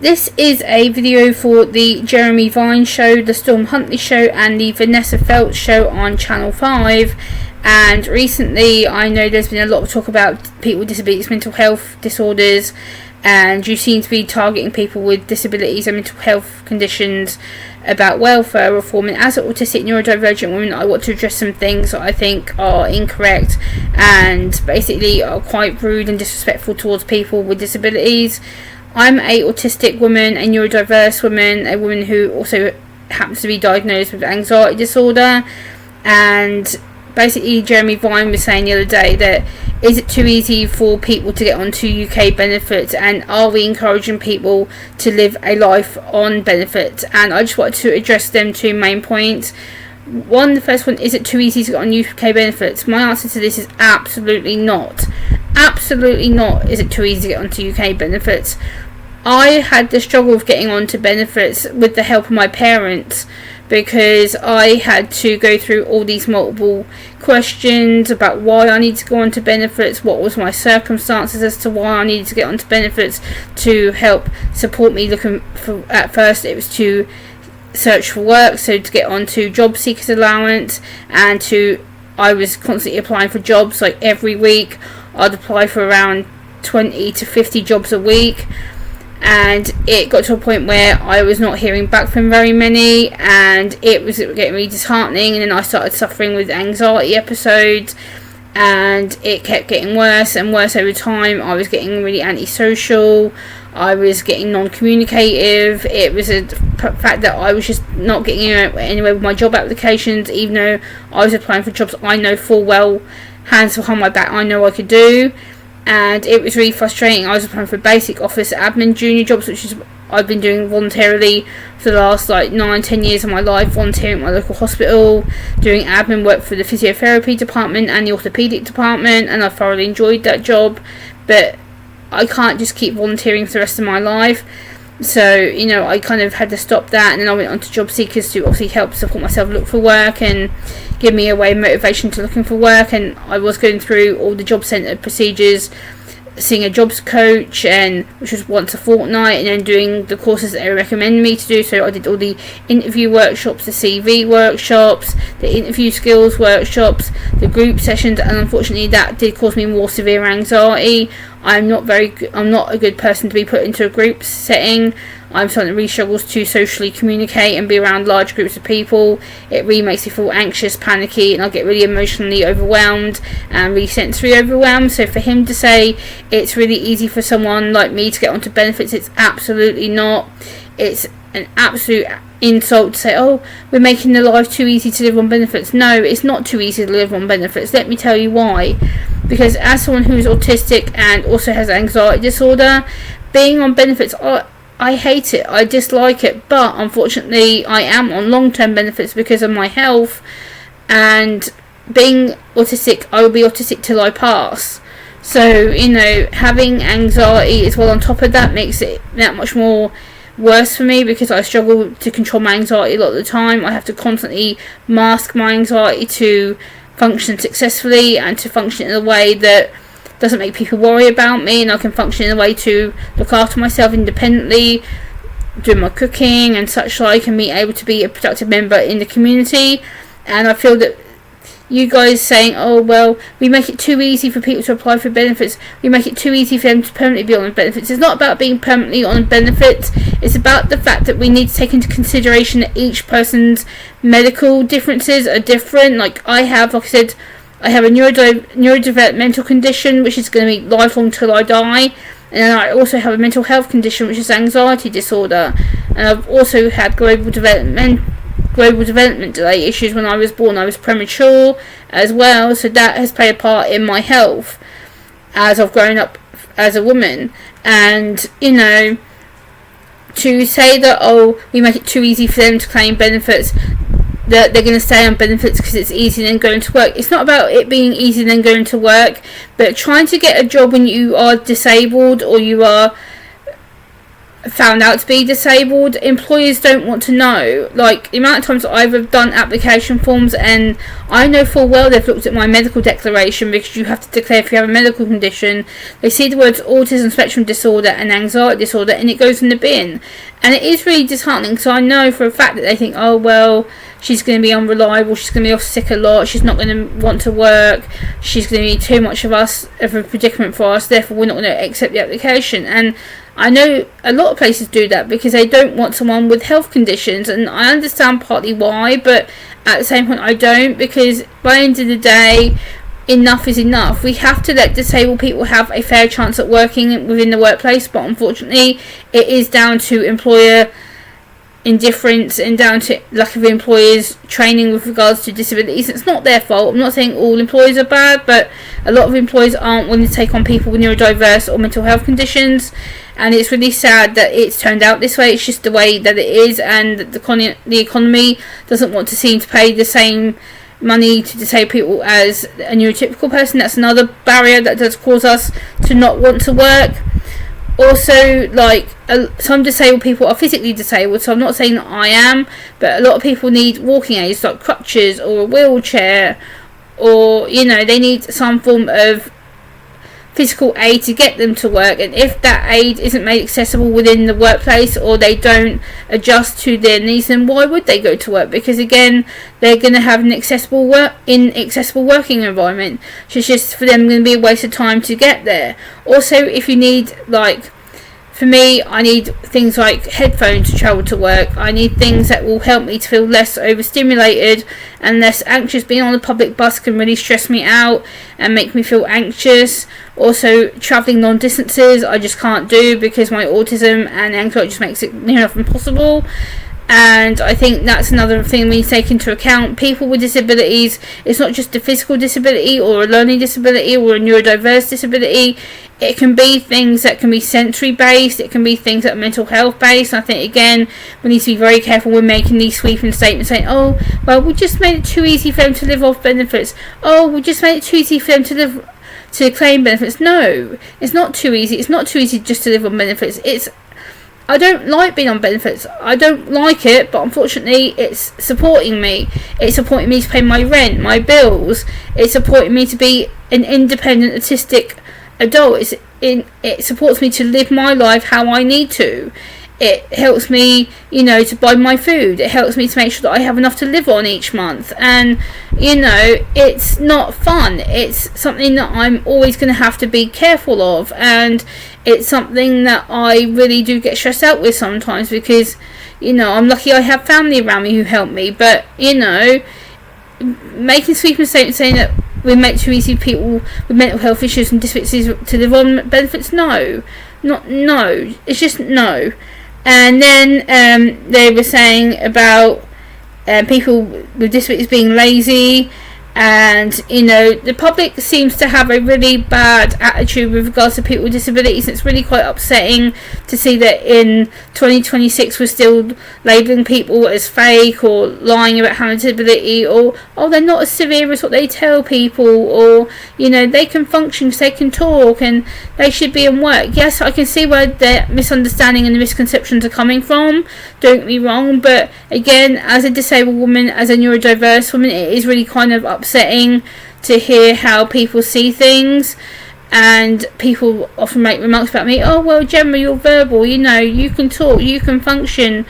This is a video for the Jeremy Vine show, the Storm Huntley show and the Vanessa Feltz show on Channel 5. And recently I know there's been a lot of talk about people with disabilities, mental health disorders, and you seem to be targeting people with disabilities and mental health conditions about welfare reform. And as an autistic neurodivergent woman, I want to address some things that I think are incorrect and basically are quite rude and disrespectful towards people with disabilities. I'm a autistic woman, a neurodiverse woman, a woman who also happens to be diagnosed with anxiety disorder. And basically Jeremy Vine was saying the other day that, is it too easy for people to get onto UK benefits, and are we encouraging people to live a life on benefits? And I just wanted to address them two main points. The first one, is it too easy to get on UK benefits? My answer to this is absolutely not. Absolutely not is it too easy to get onto UK benefits. I had the struggle of getting onto benefits with the help of my parents, because I had to go through all these multiple questions about why I needed to go onto benefits, what was my circumstances as to why I needed to get onto benefits to help support me looking for. At first it was to search for work, so to get onto job seekers allowance, and I was constantly applying for jobs. Like every week I'd apply for around 20 to 50 jobs a week, and it got to a point where I was not hearing back from very many, and it was getting really disheartening. And then I started suffering with anxiety episodes, and it kept getting worse and worse over time. I was getting really antisocial, I was getting non-communicative. It was a fact that I was just not getting anywhere with my job applications, even though I was applying for jobs I know full well, hands behind my back, I know I could do. And it was really frustrating. I was applying for basic office admin junior jobs, which is I've been doing voluntarily for the last 9-10 years of my life, volunteering at my local hospital, doing admin work for the physiotherapy department and the orthopaedic department, and I thoroughly enjoyed that job. But I can't just keep volunteering for the rest of my life. So, I kind of had to stop that, and then I went on to job seekers to obviously help support myself look for work and give me a way of motivation to looking for work. And I was going through all the job centre procedures, seeing a jobs coach, and which was once a fortnight, and then doing the courses that they recommended me to do. So I did all the interview workshops, the CV workshops, the interview skills workshops, the group sessions, and unfortunately that did cause me more severe anxiety. I'm not a good person to be put into a group setting. I'm someone that really struggles to socially communicate and be around large groups of people. It really makes me feel anxious, panicky, and I get really emotionally overwhelmed and really sensory overwhelmed. So for him to say it's really easy for someone like me to get onto benefits, it's absolutely not. It's an absolute insult to say, oh, we're making the life too easy to live on benefits. No, it's not too easy to live on benefits. Let me tell you why. Because as someone who's autistic and also has anxiety disorder, being on benefits, I hate it, I dislike it, but unfortunately I am on long-term benefits because of my health, and being autistic, I will be autistic till I pass. So, having anxiety as well on top of that makes it that much more worse for me, because I struggle to control my anxiety a lot of the time. I have to constantly mask my anxiety to function successfully and to function in a way that doesn't make people worry about me, and I can function in a way to look after myself independently, doing my cooking and such like, and be able to be a productive member in the community. And I feel that you guys saying, oh well, we make it too easy for people to apply for benefits, we make it too easy for them to permanently be on benefits. It's not about being permanently on benefits, it's about the fact that we need to take into consideration that each person's medical differences are different. Like I said, I have a neurodevelopmental condition which is going to be lifelong till I die, and then I also have a mental health condition which is anxiety disorder, and I've also had global development delay issues. When I was born, I was premature as well, so that has played a part in my health as I've grown up as a woman. And to say that we make it too easy for them to claim benefits, that they're going to stay on benefits because it's easy than going to work. It's not about it being easy than going to work, but trying to get a job when you are disabled or you are found out to be disabled, employers don't want to know. Like, the amount of times I've done application forms and I know full well they've looked at my medical declaration, because you have to declare if you have a medical condition. They see the words autism spectrum disorder and anxiety disorder and it goes in the bin. And it is really disheartening, so I know for a fact that they think, oh well, she's going to be unreliable, she's going to be off sick a lot, she's not going to want to work, she's going to be too much of a predicament for us, therefore we're not going to accept the application. And I know a lot of places do that because they don't want someone with health conditions, and I understand partly why, but at the same point I don't, because by the end of the day, enough is enough. We have to let disabled people have a fair chance at working within the workplace, but unfortunately it is down to employer indifference and down to lack of employers training with regards to disabilities. It's not their fault. I'm not saying all employers are bad, but a lot of employers aren't willing to take on people with neurodiverse or mental health conditions, and it's really sad that it's turned out this way. It's just the way that it is, and the economy doesn't want to seem to pay the same money to disabled people as a neurotypical person. That's another barrier that does cause us to not want to work. Also, like, some disabled people are physically disabled, so I'm not saying that I am, but a lot of people need walking aids like crutches or a wheelchair, or, you know, they need some form of physical aid to get them to work, and if that aid isn't made accessible within the workplace, or they don't adjust to their needs, then why would they go to work? Because again, they're going to have an inaccessible working environment, so it's just for them going to be a waste of time to get there. Also, if you need, like, for me, I need things like headphones to travel to work. I need things that will help me to feel less overstimulated and less anxious. Being on a public bus can really stress me out and make me feel anxious. Also, travelling long distances I just can't do because my autism and anxiety just makes it near enough impossible. And I think that's another thing we take into account. People with disabilities, it's not just a physical disability or a learning disability or a neurodiverse disability. It can be things that can be sensory based, it can be things that are mental health based. I think again, we need to be very careful when making these sweeping statements saying, oh, well, we just made it too easy for them to live off benefits. Oh, we just made it too easy for them to claim benefits. No, it's not too easy. It's not too easy just to live on benefits. I don't like being on benefits. I don't like it, but unfortunately it's supporting me. It's supporting me to pay my rent, my bills. It's supporting me to be an independent autistic adult. It supports me to live my life how I need to. It helps me, you know, to buy my food. It helps me to make sure that I have enough to live on each month. And, you know, it's not fun. It's something that I'm always going to have to be careful of. And it's something that I really do get stressed out with sometimes because, you know, I'm lucky I have family around me who help me. But, you know, making sweeping statements saying that we make it too easy for people with mental health issues and disabilities to live on benefits, no. It's just no. And then they were saying about people with disabilities being lazy, and, you know, the public seems to have a really bad attitude with regards to people with disabilities. It's really quite upsetting to see that in 2026 we're still labelling people as fake or lying about having a disability, or, oh, they're not as severe as what they tell people, or, you know, they can function, they can talk, and they should be in work. Yes, I can see where the misunderstanding and the misconceptions are coming from, don't get me wrong, but again, as a disabled woman, as a neurodiverse woman, it is really kind of upsetting to hear how people see things. And people often make remarks about me, oh, well, Gemma, you're verbal, you know, you can talk, you can function,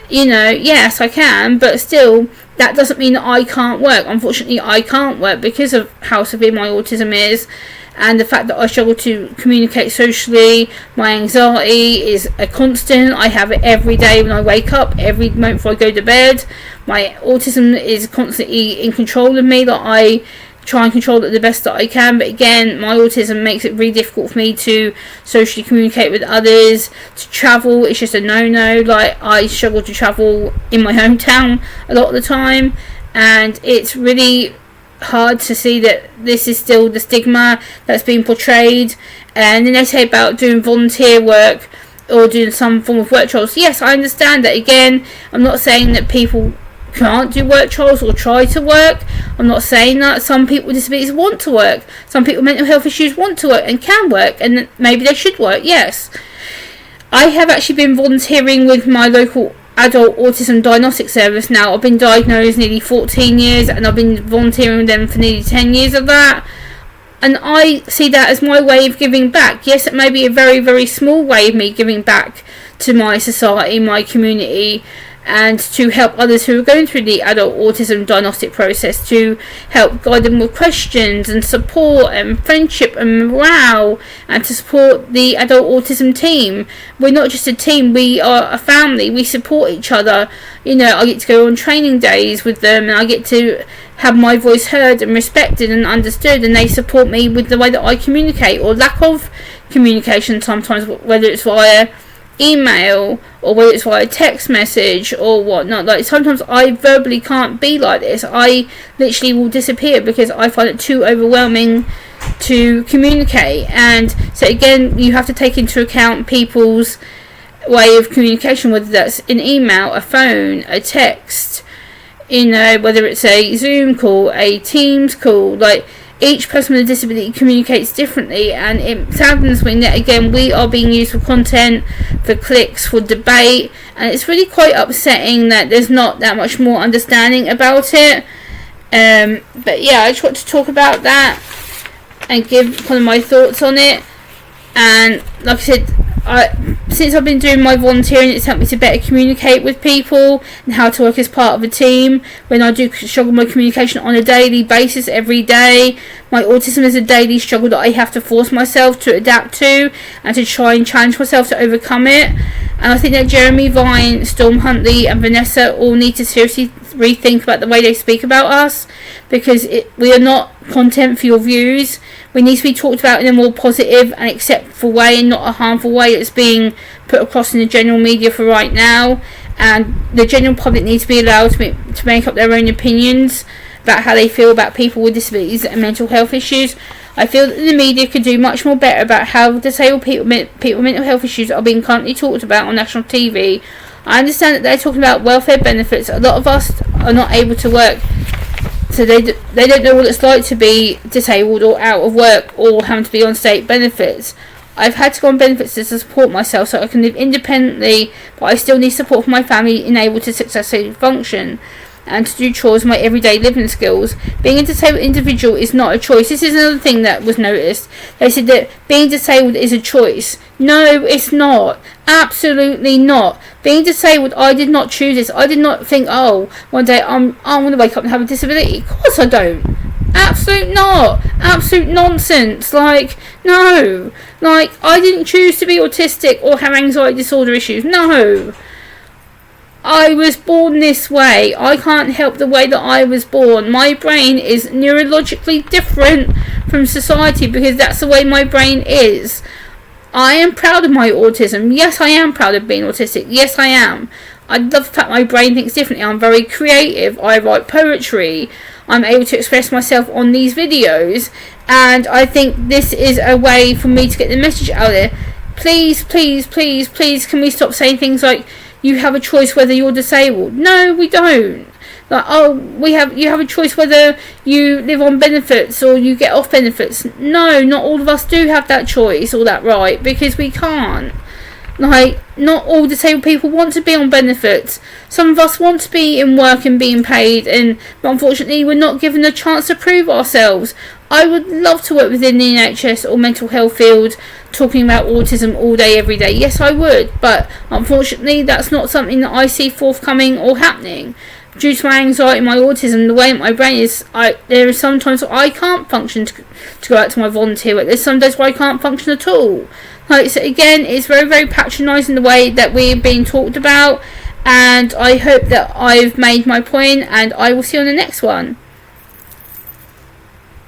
you know. Yes, I can, but still, that doesn't mean that I can't work. Unfortunately, I can't work because of how severe my autism is, and the fact that I struggle to communicate socially. My anxiety is a constant. I have it every day when I wake up, every moment before I go to bed. My autism is constantly in control of me, that I try and control it the best that I can, but again, my autism makes it really difficult for me to socially communicate with others. To travel, it's just a no-no. Like, I struggle to travel in my hometown a lot of the time, and it's really hard to see that this is still the stigma that's being portrayed. And then they say about doing volunteer work or doing some form of work trials. Yes, I understand that. Again, I'm not saying that people can't do work trials or try to work. I'm not saying that. Some people with disabilities want to work. Some people with mental health issues want to work and can work, and maybe they should work. Yes, I have actually been volunteering with my local adult autism diagnostic service now. I've been diagnosed nearly 14 years and I've been volunteering with them for nearly 10 years of that. And I see that as my way of giving back. Yes, it may be a very, very small way of me giving back to my society, my community, and to help others who are going through the adult autism diagnostic process, to help guide them with questions and support and friendship and morale, and to support the adult autism team. We're not just a team, we are a family, we support each other. You know, I get to go on training days with them and I get to have my voice heard and respected and understood, and they support me with the way that I communicate, or lack of communication sometimes, whether it's via email or whether it's via text message or whatnot. Like, sometimes I verbally can't be like this. I literally will disappear because I find it too overwhelming to communicate. And so again, you have to take into account people's way of communication, whether that's an email, a phone, a text, you know, whether it's a Zoom call, a Teams call. Like, each person with a disability communicates differently, and it saddens me that again we are being used for content, for clicks, for debate, and it's really quite upsetting that there's not that much more understanding about it. But yeah, I just want to talk about that and give kind of my thoughts on it. And like I said, since I've been doing my volunteering, it's helped me to better communicate with people and how to work as part of a team. When I do struggle with my communication on a daily basis, every day, my autism is a daily struggle that I have to force myself to adapt to and to try and challenge myself to overcome it. And I think that Jeremy Vine, Storm Huntley and Vanessa all need to seriously rethink about the way they speak about us, because we are not content for your views. We need to be talked about in a more positive and acceptful way, and not a harmful way that's being put across in the general media for right now. And the general public needs to be allowed to make up their own opinions about how they feel about people with disabilities and mental health issues. I feel that the media could do much more better about how disabled people with mental health issues are being currently talked about on national TV. I understand that they're talking about welfare benefits. A lot of us are not able to work, so they don't know what it's like to be disabled or out of work or having to be on state benefits. I've had to go on benefits to support myself so I can live independently, but I still need support from my family in able to successfully function and to do chores, my everyday living skills. Being a disabled individual is not a choice. This is another thing that was noticed. They said that being disabled is a choice. No, it's not. Absolutely not. Being disabled, I did not choose this. I did not think, oh, one day I want to wake up and have a disability. Of course I don't. Absolute not. Absolute nonsense. Like, no. Like, I didn't choose to be autistic or have anxiety disorder issues. No. I was born this way. I can't help the way that I was born. My brain is neurologically different from society because that's the way my brain is. I am proud of my autism. Yes, I am proud of being autistic. Yes, I am. I love the fact my brain thinks differently. I'm very creative. I write poetry. I'm able to express myself on these videos. And I think this is a way for me to get the message out there. Please, please, please, please, can we stop saying things like, you have a choice whether you're disabled? No, we don't. Like, oh, you have a choice whether you live on benefits or you get off benefits. No, not all of us do have that choice or that right, because we can't. Like, not all disabled people want to be on benefits. Some of us want to be in work and being paid, but unfortunately we're not given a chance to prove ourselves. I would love to work within the NHS or mental health field talking about autism all day, every day. Yes, I would, but unfortunately that's not something that I see forthcoming or happening. Due to my anxiety and my autism, the way my brain is, there are some times where I can't function to go out to my volunteer work. There's some days where I can't function at all. Like, so again, it's very, very patronising the way that we're being talked about, and I hope that I've made my point, and I will see you on the next one.